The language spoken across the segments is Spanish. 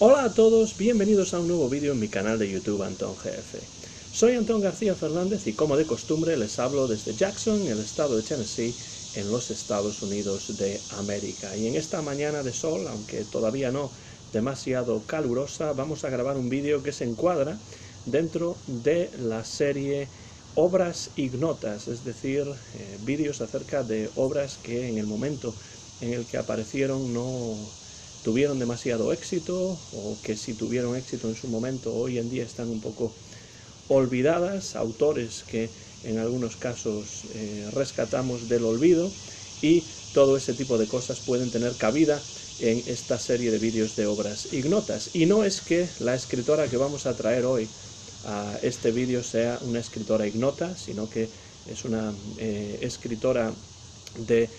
Hola a todos, bienvenidos a un nuevo vídeo en mi canal de YouTube Antón GF. Soy Antón García Fernández y como de costumbre les hablo desde Jackson, en el estado de Tennessee, en los Estados Unidos de América. Y en esta mañana de sol, aunque todavía no demasiado calurosa, vamos a grabar un vídeo que se encuadra dentro de la serie Obras Ignotas, es decir, vídeos acerca de obras que en el momento en el que aparecieron no tuvieron demasiado éxito, o que si tuvieron éxito en su momento hoy en día están un poco olvidadas, autores que en algunos casos rescatamos del olvido, y todo ese tipo de cosas pueden tener cabida en esta serie de vídeos de obras ignotas. Y no es que la escritora que vamos a traer hoy a este vídeo sea una escritora ignota, sino que es una escritora de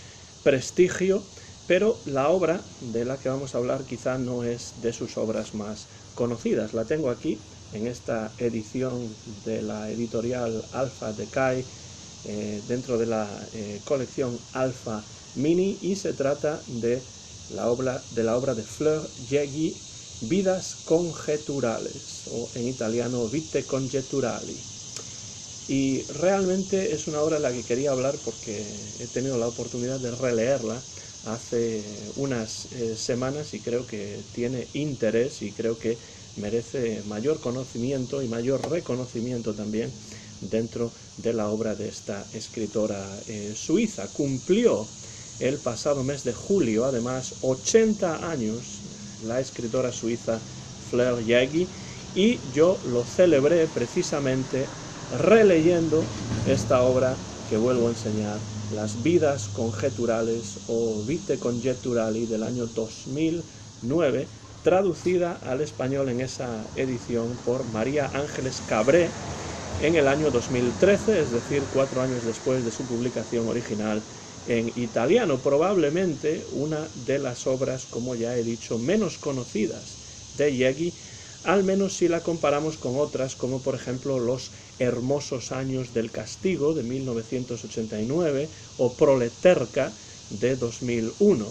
prestigio, pero la obra de la que vamos a hablar quizá no es de sus obras más conocidas. La tengo aquí en esta edición de la editorial Alpha Decay, dentro de la colección Alpha Mini, y se trata de la obra de Fleur Jaeggy, Vidas conjeturales, o en italiano Vite congetturali. Y realmente es una obra de la que quería hablar porque he tenido la oportunidad de releerla hace unas semanas y creo que tiene interés y creo que merece mayor conocimiento y mayor reconocimiento también dentro de la obra de esta escritora suiza. Cumplió el pasado mes de julio, además, 80 años la escritora suiza Fleur Jaeggy, y yo lo celebré precisamente releyendo esta obra que vuelvo a enseñar, Las Vidas conjeturales o Vite congetturali, del año 2009, traducida al español en esa edición por María Ángeles Cabré en el año 2013, es decir, 4 años después de su publicación original en italiano. Probablemente una de las obras, como ya he dicho, menos conocidas de Jaeggy, al menos si la comparamos con otras, como por ejemplo Los hermosos años del castigo, de 1989, o Proleterka, de 2001.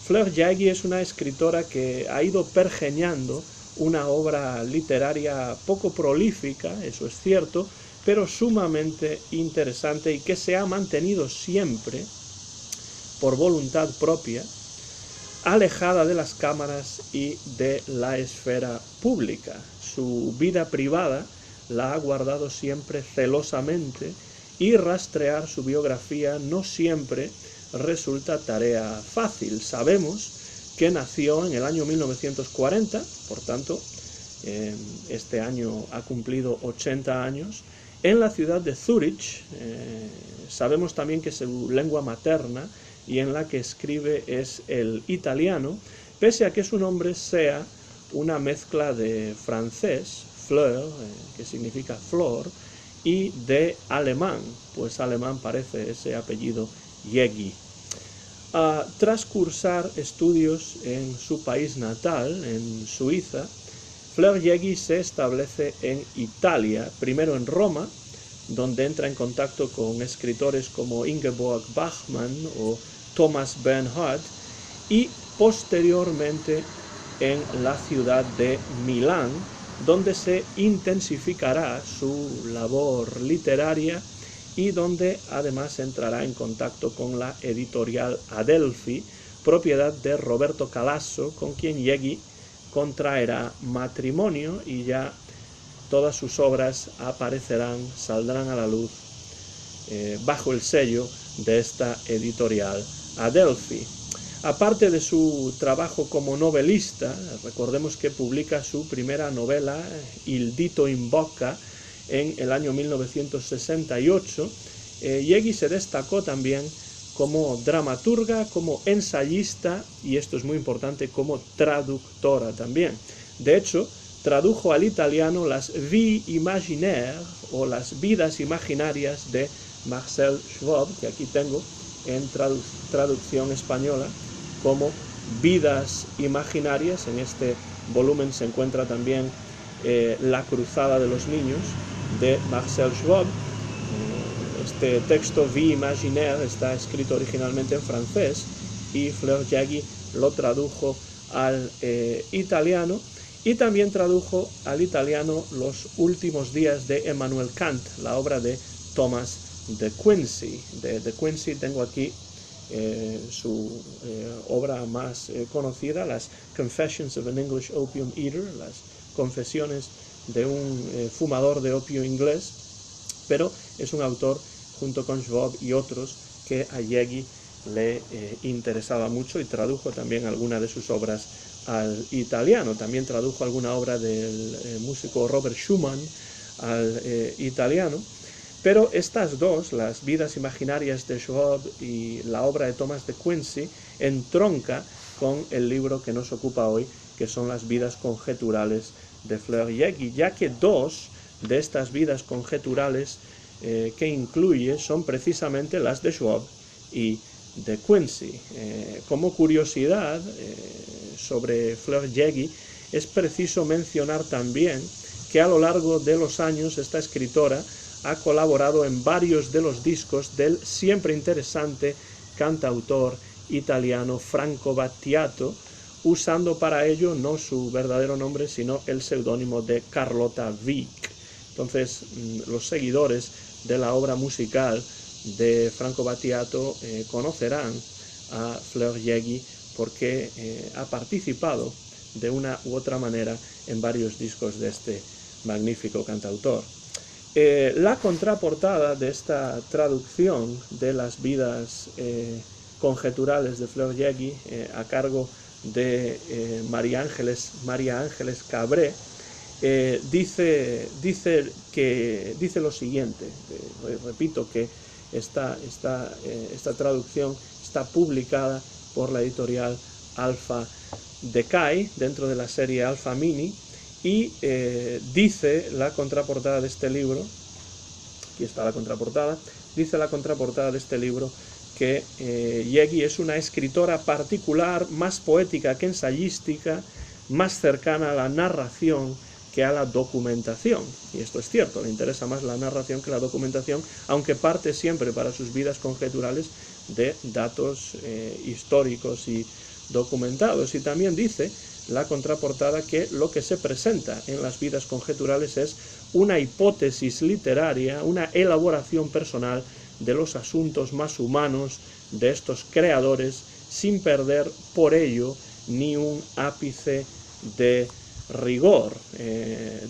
Fleur Jaeggy es una escritora que ha ido pergeñando una obra literaria poco prolífica, eso es cierto, pero sumamente interesante, y que se ha mantenido siempre, por voluntad propia, alejada de las cámaras y de la esfera pública. Su vida privada la ha guardado siempre celosamente, y rastrear su biografía no siempre resulta tarea fácil. Sabemos que nació en el año 1940, por tanto, este año ha cumplido 80 años, en la ciudad de Zúrich. Sabemos también que su lengua materna y en la que escribe es el italiano, pese a que su nombre sea una mezcla de francés, Fleur, que significa flor, y de alemán, pues alemán parece ese apellido Jaeggy. Tras cursar estudios en su país natal, en Suiza, Fleur Jaeggy se establece en Italia, primero en Roma, donde entra en contacto con escritores como Ingeborg Bachmann o Thomas Bernhard, y posteriormente en la ciudad de Milán, donde se intensificará su labor literaria y donde además entrará en contacto con la editorial Adelphi, propiedad de Roberto Calasso, con quien Jaeggy contraerá matrimonio, y ya todas sus obras saldrán a la luz bajo el sello de esta editorial Adelphi. Aparte de su trabajo como novelista, recordemos que publica su primera novela, Il dito in bocca, en el año 1968. Jaeggy se destacó también como dramaturga, como ensayista, y esto es muy importante, como traductora también. De hecho, tradujo al italiano las Vie imaginaires, o las vidas imaginarias, de Marcel Schwab, que aquí tengo en traducción española como Vidas imaginarias. En este volumen se encuentra también La cruzada de los niños, de Marcel Schwab. Este texto, Vie imaginaire, está escrito originalmente en francés, y Fleur Jaeggy lo tradujo al italiano, y también tradujo al italiano Los últimos días de Emmanuel Kant, la obra de Thomas de Quincey. De Quincey tengo aquí su obra más conocida, las Confessions of an English Opium Eater, las confesiones de un fumador de opio inglés, pero es un autor, junto con Schwab y otros, que a Yegi le interesaba mucho, y tradujo también algunas de sus obras al italiano. También tradujo alguna obra del músico Robert Schumann al italiano. Pero estas dos, las vidas imaginarias de Schwab y la obra de Thomas de Quincey, entronca con el libro que nos ocupa hoy, que son las vidas conjeturales de Fleur-Yegi, ya que dos de estas vidas conjeturales que incluye son precisamente las de Schwab y de Quincey. Como curiosidad sobre Fleur-Yegi, es preciso mencionar también que a lo largo de los años esta escritora ha colaborado en varios de los discos del siempre interesante cantautor italiano Franco Battiato, usando para ello no su verdadero nombre, sino el seudónimo de Carlotta Wiik. Entonces, los seguidores de la obra musical de Franco Battiato conocerán a Fleur-Yegi porque ha participado de una u otra manera en varios discos de este magnífico cantautor. La contraportada de esta traducción de las vidas conjeturales de Fleur-Yegi, a cargo de María Ángeles Cabré, dice lo siguiente. Repito que esta traducción está publicada por la editorial Alpha Decay dentro de la serie Alpha Mini, y dice la contraportada de este libro, aquí está la contraportada, dice la contraportada de este libro que Yegi es una escritora particular, más poética que ensayística, más cercana a la narración que a la documentación. Y esto es cierto, le interesa más la narración que la documentación, aunque parte siempre para sus vidas conjeturales de datos históricos y documentados. Y también dice la contraportada que lo que se presenta en las vidas conjeturales es una hipótesis literaria, una elaboración personal de los asuntos más humanos de estos creadores, sin perder por ello ni un ápice de rigor.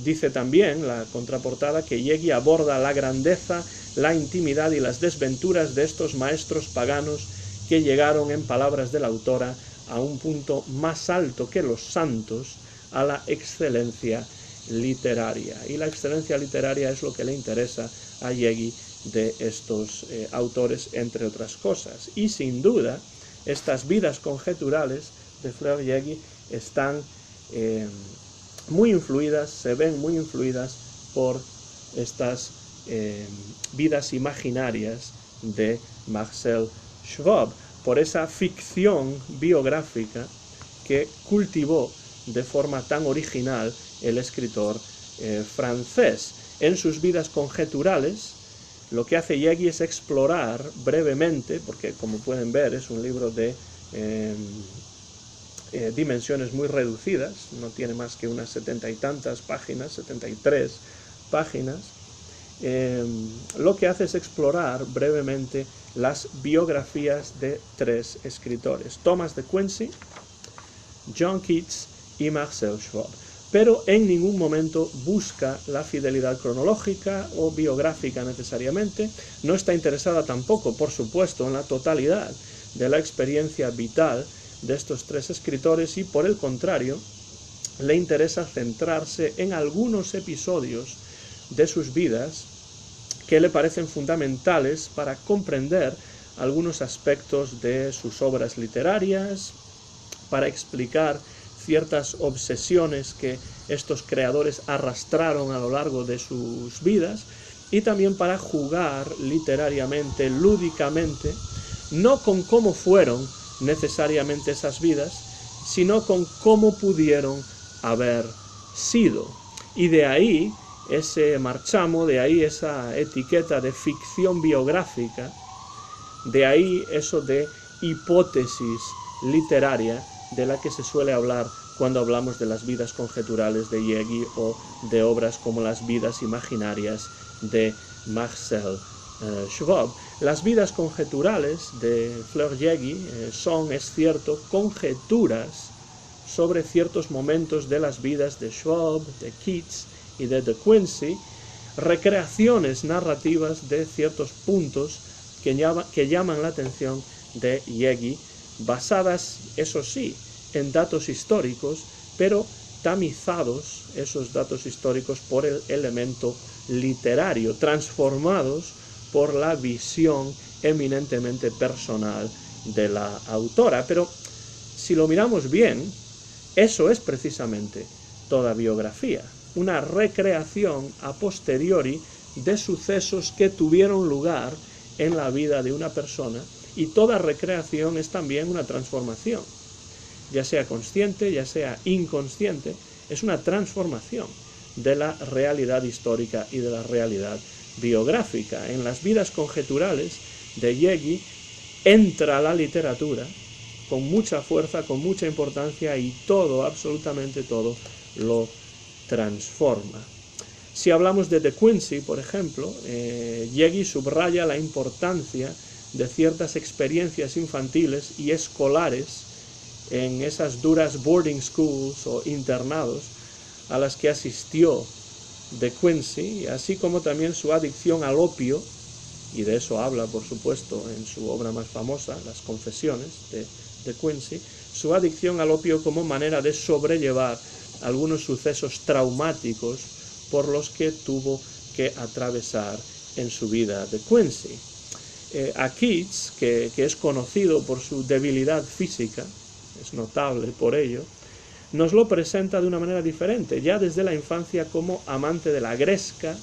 Dice también la contraportada que Yegi aborda la grandeza, la intimidad y las desventuras de estos maestros paganos que llegaron, en palabras de la autora, a un punto más alto que los santos, a la excelencia literaria. Y la excelencia literaria es lo que le interesa a Yegi de estos autores, entre otras cosas. Y sin duda, estas vidas conjeturales de Fleur-Yegi están muy influidas, se ven muy influidas por estas vidas imaginarias de Marcel Schwab, por esa ficción biográfica que cultivó de forma tan original el escritor francés. En sus vidas conjeturales, lo que hace Yegi es explorar brevemente, porque como pueden ver es un libro de dimensiones muy reducidas, no tiene más que unas 70 y tantas páginas, 73 páginas, lo que hace es explorar brevemente las biografías de tres escritores, Thomas de Quincey, John Keats y Marcel Schwab, pero en ningún momento busca la fidelidad cronológica o biográfica necesariamente. No está interesada tampoco, por supuesto, en la totalidad de la experiencia vital de estos tres escritores, y por el contrario, le interesa centrarse en algunos episodios de sus vidas que le parecen fundamentales para comprender algunos aspectos de sus obras literarias, para explicar ciertas obsesiones que estos creadores arrastraron a lo largo de sus vidas, y también para jugar literariamente, lúdicamente, no con cómo fueron necesariamente esas vidas, sino con cómo pudieron haber sido. Y de ahí ese marchamo, de ahí esa etiqueta de ficción biográfica, de ahí eso de hipótesis literaria de la que se suele hablar cuando hablamos de las vidas conjeturales de Yegi o de obras como las vidas imaginarias de Marcel Schwab. Las vidas conjeturales de Fleur Yegi son, es cierto, conjeturas sobre ciertos momentos de las vidas de Schwab, de Keats y de Quincy, recreaciones narrativas de ciertos puntos que llaman la atención de Yegi, basadas, eso sí, en datos históricos, pero tamizados esos datos históricos por el elemento literario, transformados por la visión eminentemente personal de la autora. Pero si lo miramos bien, eso es precisamente toda biografía, una recreación a posteriori de sucesos que tuvieron lugar en la vida de una persona, y toda recreación es también una transformación, ya sea consciente, ya sea inconsciente, es una transformación de la realidad histórica y de la realidad biográfica. En las vidas conjeturales de Yegi entra la literatura con mucha fuerza, con mucha importancia, y todo, absolutamente todo, lo transforma. Si hablamos de Quincy, por ejemplo, Yegi subraya la importancia de ciertas experiencias infantiles y escolares en esas duras boarding schools o internados a las que asistió Quincy, así como también su adicción al opio, y de eso habla, por supuesto, en su obra más famosa, Las Confesiones de Quincy, su adicción al opio como manera de sobrellevar algunos sucesos traumáticos por los que tuvo que atravesar en su vida de Quincy. A Keats, que es conocido por su debilidad física, es notable por ello, nos lo presenta de una manera diferente, ya desde la infancia, como amante de la gresca,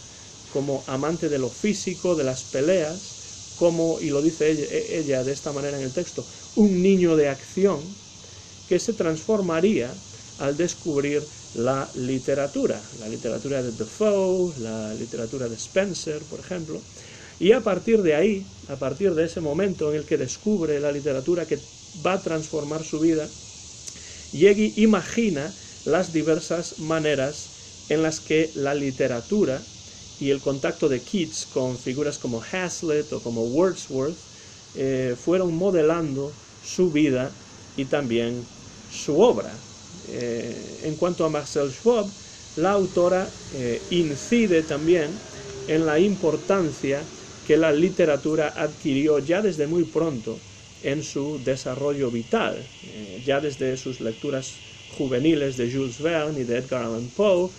como amante de lo físico, de las peleas, como, y lo dice ella de esta manera en el texto, un niño de acción que se transformaría al descubrir la literatura de Defoe, la literatura de Spencer, por ejemplo, y a partir de ahí, a partir de ese momento en el que descubre la literatura que va a transformar su vida, Yegi imagina las diversas maneras en las que la literatura y el contacto de Keats con figuras como Hazlitt o como Wordsworth fueron modelando su vida y también su obra. En cuanto a Marcel Schwab, la autora incide también en la importancia que la literatura adquirió ya desde muy pronto en su desarrollo vital, ya desde sus lecturas juveniles de Jules Verne y de Edgar Allan Poe,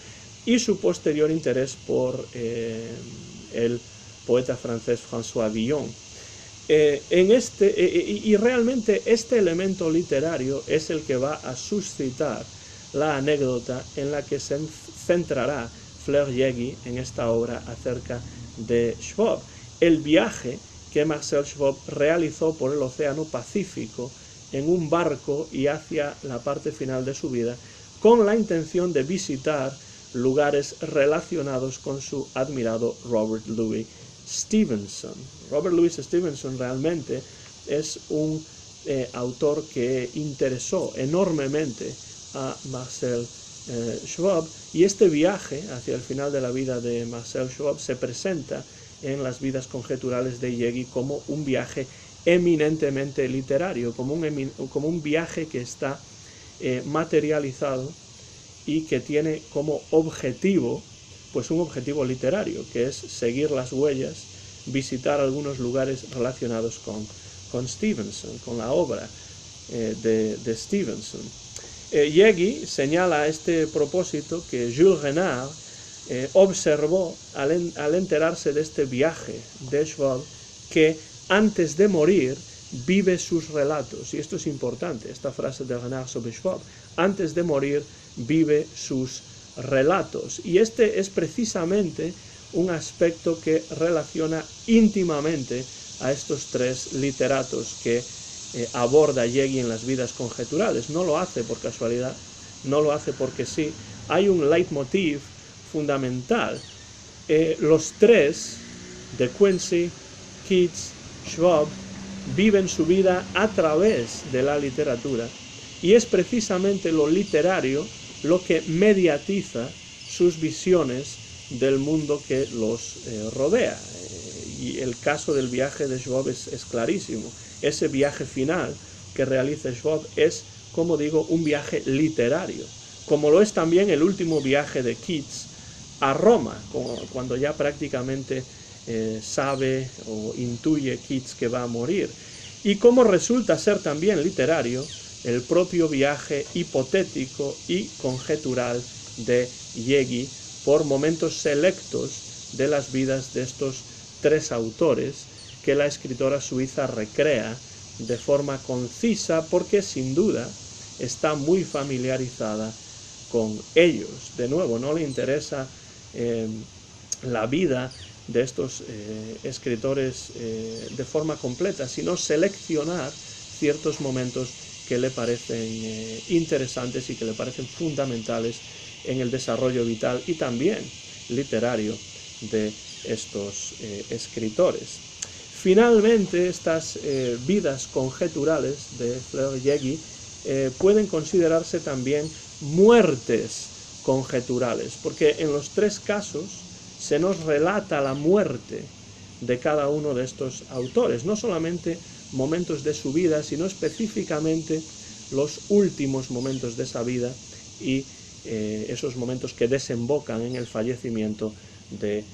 y su posterior interés por el poeta francés François Villon. Y realmente este elemento literario es el que va a suscitar la anécdota en la que se centrará Fleur Yegi en esta obra acerca de Schwab. El viaje que Marcel Schwab realizó por el Océano Pacífico en un barco y hacia la parte final de su vida, con la intención de visitar lugares relacionados con su admirado Robert Louis Stevenson. Robert Louis Stevenson realmente es un autor que interesó enormemente a Marcel Schwab, y este viaje hacia el final de la vida de Marcel Schwab se presenta en las vidas conjeturales de Yegi como un viaje eminentemente literario, como un viaje que está materializado y que tiene como objetivo, pues un objetivo literario, que es seguir las huellas, visitar algunos lugares relacionados con Stevenson, con la obra de Stevenson. Yegi señala a este propósito que Jules Renard observó al enterarse de este viaje de Schwab que antes de morir vive sus relatos, y esto es importante, esta frase de Renard sobre Schwab, antes de morir vive sus relatos, y este es precisamente un aspecto que relaciona íntimamente a estos tres literatos que aborda Yegi en las vidas conjeturales. No lo hace por casualidad, no lo hace porque sí, hay un leitmotiv fundamental. Los tres, de Quincy, Keats, Schwab, viven su vida a través de la literatura, y es precisamente lo literario lo que mediatiza sus visiones del mundo que los rodea. Y el caso del viaje de Schwab es clarísimo. Ese viaje final que realiza Schwab es, como digo, un viaje literario, como lo es también el último viaje de Keats a Roma, cuando ya prácticamente sabe o intuye Keats que va a morir, y como resulta ser también literario el propio viaje hipotético y conjetural de Yegi por momentos selectos de las vidas de estos tres autores que la escritora suiza recrea de forma concisa porque sin duda está muy familiarizada con ellos. De nuevo, no le interesa la vida de estos escritores de forma completa, sino seleccionar ciertos momentos que le parecen interesantes y que le parecen fundamentales en el desarrollo vital y también literario de estos escritores. Finalmente, estas vidas conjeturales de Fleur-Yegi pueden considerarse también muertes conjeturales, porque en los tres casos se nos relata la muerte de cada uno de estos autores, no solamente momentos de su vida, sino específicamente los últimos momentos de esa vida y esos momentos que desembocan en el fallecimiento de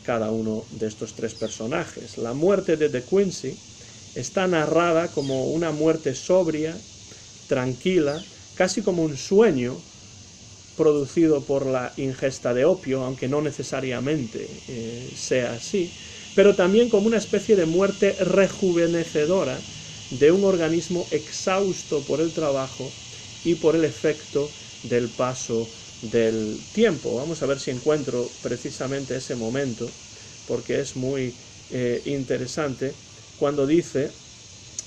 cada uno de estos tres personajes. La muerte de De Quincey está narrada como una muerte sobria, tranquila, casi como un sueño producido por la ingesta de opio, aunque no necesariamente sea así, pero también como una especie de muerte rejuvenecedora de un organismo exhausto por el trabajo y por el efecto del paso del tiempo. Vamos a ver si encuentro precisamente ese momento, porque es muy interesante, cuando dice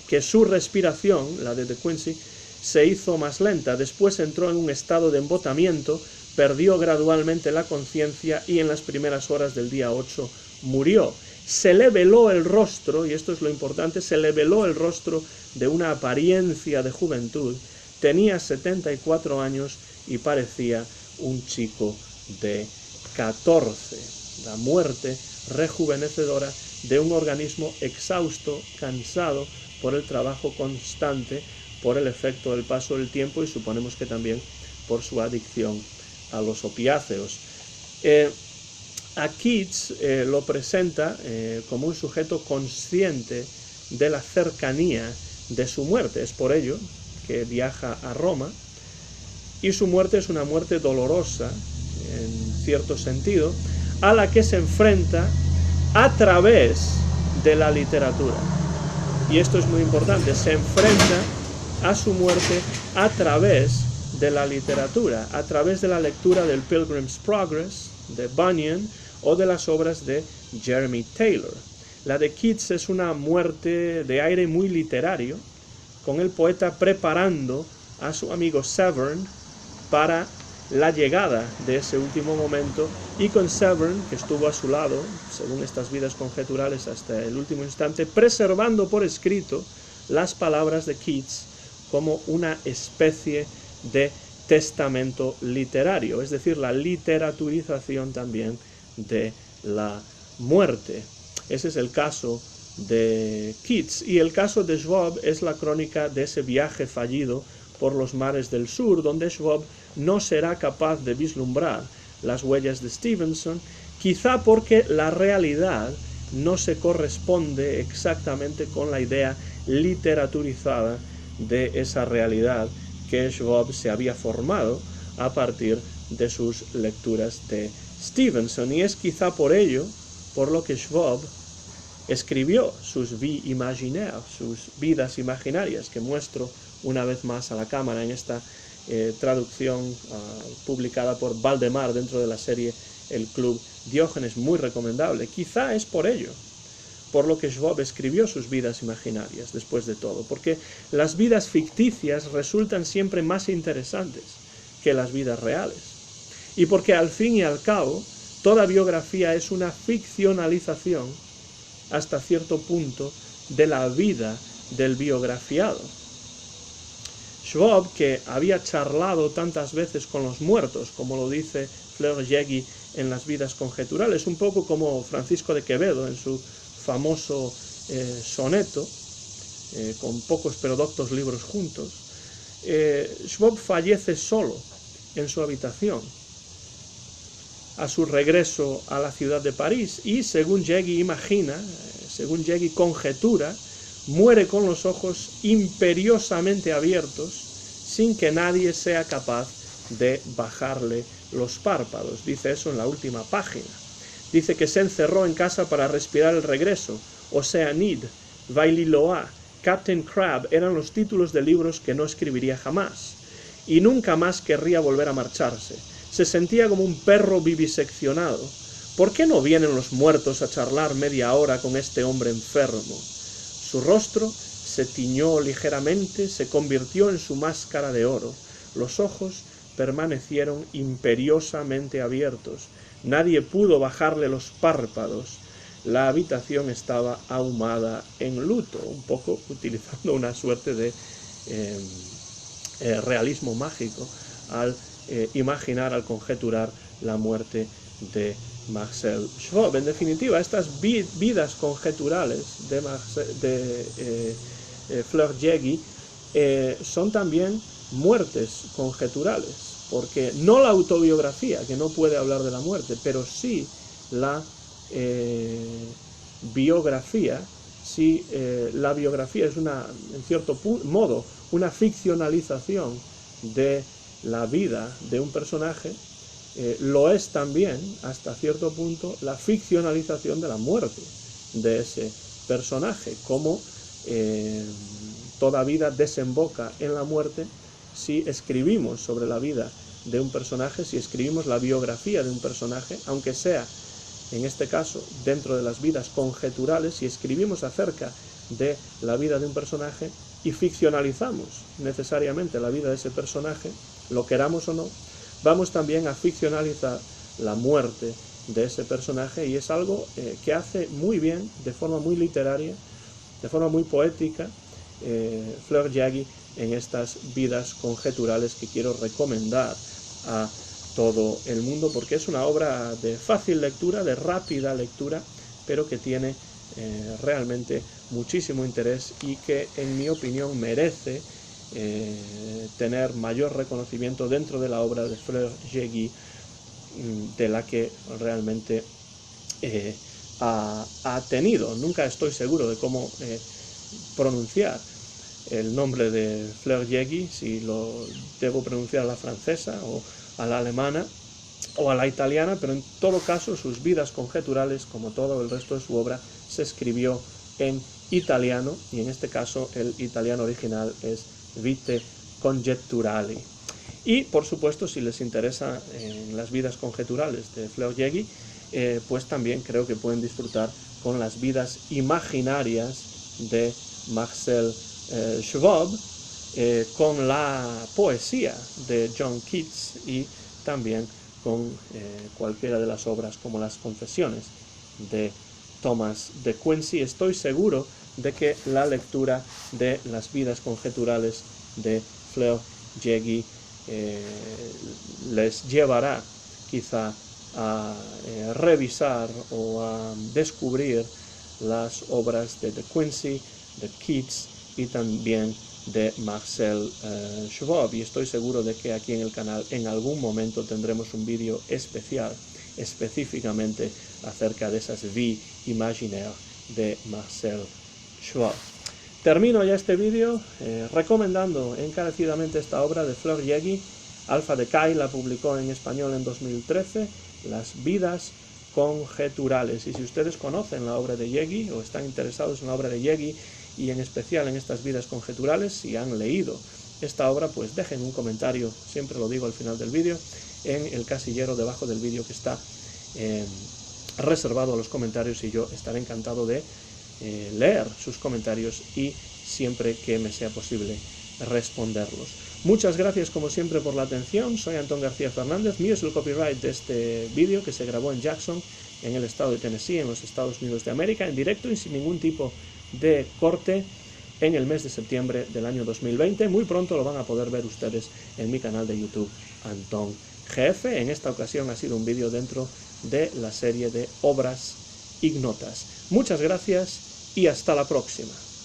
que su respiración, la de De Quincey, se hizo más lenta, después entró en un estado de embotamiento, perdió gradualmente la conciencia y en las primeras horas del día 8 murió. Se le veló el rostro, y esto es lo importante, se le veló el rostro de una apariencia de juventud. Tenía 74 años y parecía un chico de 14. La muerte rejuvenecedora de un organismo exhausto, cansado por el trabajo constante, por el efecto del paso del tiempo y suponemos que también por su adicción a los opiáceos. A Keats lo presenta como un sujeto consciente de la cercanía de su muerte. Es por ello que viaja a Roma y su muerte es una muerte dolorosa, en cierto sentido, a la que se enfrenta a través de la literatura. Y esto es muy importante, se enfrenta a su muerte a través de la literatura, a través de la lectura del Pilgrim's Progress, de Bunyan, o de las obras de Jeremy Taylor. La de Keats es una muerte de aire muy literario, con el poeta preparando a su amigo Severn para la llegada de ese último momento, y con Severn, que estuvo a su lado, según estas vidas conjeturales, hasta el último instante, preservando por escrito las palabras de Keats como una especie de testamento literario, es decir, la literaturización también de la muerte. Ese es el caso de Keats, y el caso de Schwab es la crónica de ese viaje fallido por los mares del sur, donde Schwab no será capaz de vislumbrar las huellas de Stevenson, quizá porque la realidad no se corresponde exactamente con la idea literaturizada de esa realidad que Schwab se había formado a partir de sus lecturas de Stevenson, y es quizá por ello por lo que Schwab escribió sus Vies imaginaires, sus vidas imaginarias, que muestro una vez más a la cámara en esta traducción publicada por Valdemar dentro de la serie El Club Diógenes, muy recomendable. Quizá es por ello por lo que Schwab escribió sus vidas imaginarias, después de todo, porque las vidas ficticias resultan siempre más interesantes que las vidas reales, y porque al fin y al cabo toda biografía es una ficcionalización hasta cierto punto de la vida del biografiado. Schwab, que había charlado tantas veces con los muertos, como lo dice Fleur-Jaegui en las vidas conjeturales, un poco como Francisco de Quevedo en su famoso soneto, con pocos pero doctos libros juntos. Schwab fallece solo en su habitación a su regreso a la ciudad de París y, según Jaegui imagina, según Jaegui conjetura, muere con los ojos imperiosamente abiertos sin que nadie sea capaz de bajarle los párpados. Dice eso en la última página. Dice que se encerró en casa para respirar el regreso. Océanide, Vaililoa, Captain Crab eran los títulos de libros que no escribiría jamás. Y nunca más querría volver a marcharse. Se sentía como un perro viviseccionado. ¿Por qué no vienen los muertos a charlar media hora con este hombre enfermo? Su rostro se tiñó ligeramente, se convirtió en su máscara de oro. Los ojos permanecieron imperiosamente abiertos. Nadie pudo bajarle los párpados. La habitación estaba ahumada en luto, un poco utilizando una suerte de realismo mágico al imaginar, al conjeturar la muerte de Marcel Schwab. En definitiva, estas vidas conjeturales de Fleur-Jaegui son también muertes conjeturales, porque no la autobiografía, que no puede hablar de la muerte, pero sí la biografía. Sí, la biografía es en cierto modo, una ficcionalización de la vida de un personaje, lo es también, hasta cierto punto, la ficcionalización de la muerte de ese personaje, como toda vida desemboca en la muerte. Si escribimos sobre la vida de un personaje, si escribimos la biografía de un personaje, aunque sea, en este caso, dentro de las vidas conjeturales, si escribimos acerca de la vida de un personaje y ficcionalizamos necesariamente la vida de ese personaje, lo queramos o no, vamos también a ficcionalizar la muerte de ese personaje, y es algo que hace muy bien, de forma muy literaria, de forma muy poética, Fleur-Jaegui en estas vidas conjeturales que quiero recomendar a todo el mundo, porque es una obra de fácil lectura, de rápida lectura, pero que tiene realmente muchísimo interés y que, en mi opinión, merece tener mayor reconocimiento dentro de la obra de Fleur-Jaegui, de la que realmente ha tenido. Nunca estoy seguro de cómo pronunciar el nombre de Fleur-Jaegui, si lo debo pronunciar a la francesa o a la alemana o a la italiana, pero en todo caso sus vidas conjeturales, como todo el resto de su obra, se escribió en italiano, y en este caso el italiano original es Vite Congetturali. Y por supuesto, si les interesa las vidas conjeturales de Fleur-Jaegui, pues también creo que pueden disfrutar con las vidas imaginarias de Marcel Schwab, con la poesía de John Keats y también con cualquiera de las obras como las Confesiones de Thomas de Quincey. Estoy seguro de que la lectura de las vidas conjeturales de Fleur-Jaegui les llevará quizá a revisar o a descubrir las obras de Quincey, de Keats y también de Marcel Schwab, y estoy seguro de que aquí en el canal en algún momento tendremos un vídeo especial específicamente acerca de esas vies imaginaires de Marcel Schwab. Termino ya este vídeo recomendando encarecidamente esta obra de Fleur-Jaegui. Alpha Decay la publicó en español en 2013, Las vidas conjeturales. Y si ustedes conocen la obra de Jaegui o están interesados en la obra de Jaegui y en especial en estas vidas conjeturales, si han leído esta obra, pues dejen un comentario, siempre lo digo al final del vídeo, en el casillero debajo del vídeo que está reservado a los comentarios, y yo estaré encantado de leer sus comentarios y siempre que me sea posible responderlos. Muchas gracias como siempre por la atención. Soy Antón García Fernández. Mío es el copyright de este vídeo, que se grabó en Jackson, en el estado de Tennessee, en los Estados Unidos de América, en directo y sin ningún tipo de corte. en el mes de septiembre del año 2020. Muy pronto lo van a poder ver ustedes en mi canal de YouTube Antón GF. En esta ocasión ha sido un vídeo dentro de la serie de obras ignotas. Muchas gracias y hasta la próxima.